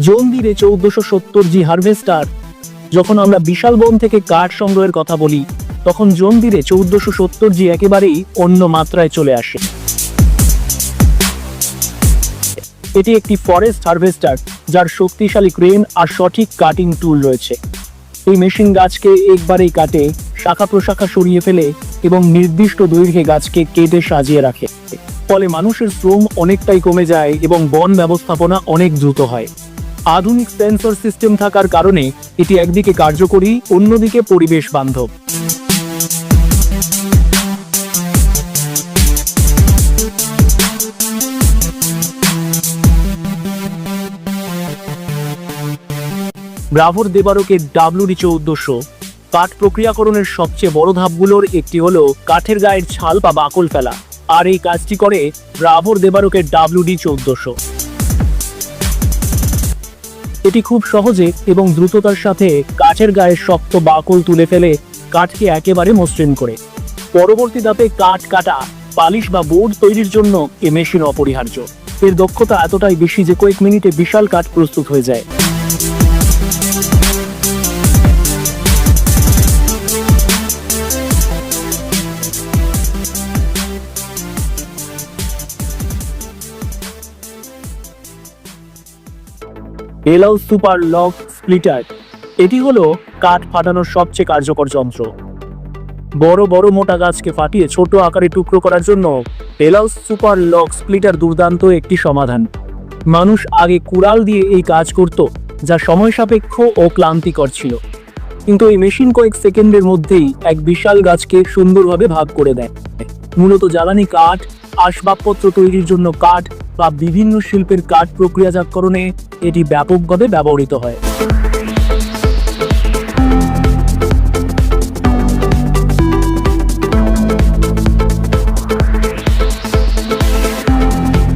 জন দিরে 1470G harvester. যখন আমরা বিশাল বন থেকে কাঠ সংগ্রহের কথা বলি, তখন জন দিরে 1470G একেবারেই অন্য মাত্রায় চলে আসে। এটি একটি ফরেস্ট হারভেস্টার, যার শক্তিশালী ক্রেন আর সঠিক কাটিং টুল রয়েছে। এই মেশিন গাছকে একবারেই কাটে, শাখা প্রশাখা সরিয়ে ফেলে এবং নির্দিষ্ট দৈর্ঘ্যে গাছকে কেটে সাজিয়ে রাখে। ফলে মানুষের শ্রম অনেকটাই কমে যায় এবং বন ব্যবস্থাপনা অনেক দ্রুত হয়। আধুনিক সেন্সর সিস্টেম থাকার কারণে এটি একদিকে কার্যকরী, অন্যদিকে পরিবেশ বান্ধব। ব্রাভোর দেবারকের WD-1400 কাঠ প্রক্রিয়াকরণের সবচেয়ে বড় ধাপগুলোর একটি হলো কাঠের গায়ের ছাল বা বাকল ফেলা, আর এই কাজটি করে ব্রাভোর দেবারকের WD-1400। এটি খুব সহজে এবং দ্রুততার সাথে কাঠের গায়ের শক্ত বাকল তুলে ফেলে কাঠকে একেবারে মসৃণ করে। পরবর্তী ধাপে কাঠ কাটা, পালিশ বা বোর্ড তৈরির জন্য এই মেশিন অপরিহার্য। এর দক্ষতা এতটাই বেশি যে কয়েক মিনিটে বিশাল কাঠ প্রস্তুত হয়ে যায়। টেলহাউস সুপার লগ স্প্লিটার, এটি হলো কাঠ ফাটানোর সবচেয়ে কার্যকর যন্ত্র। বড় বড় মোটা গাছকে ফাটিয়ে ছোট আকারে টুকরো করার জন্য টেলহাউস সুপার লগ স্প্লিটার দুর্দান্ত একটি সমাধান। মানুষ আগে কুড়াল দিয়ে এই কাজ করত, যা সময় সাপেক্ষ ও ক্লান্তিকর ছিল, কিন্তু এই মেশিন কয়েক সেকেন্ডের মধ্যেই এক বিশাল গাছকে সুন্দরভাবে ভাগ করে দেয়। মূলত জ্বালানি কাঠ, আসবাবপত্র তৈরির জন্য কাঠ বা বিভিন্ন শিল্পের কাঠ প্রক্রিয়াজাতকরণে এটি ব্যাপকভাবে ব্যবহৃত হয়।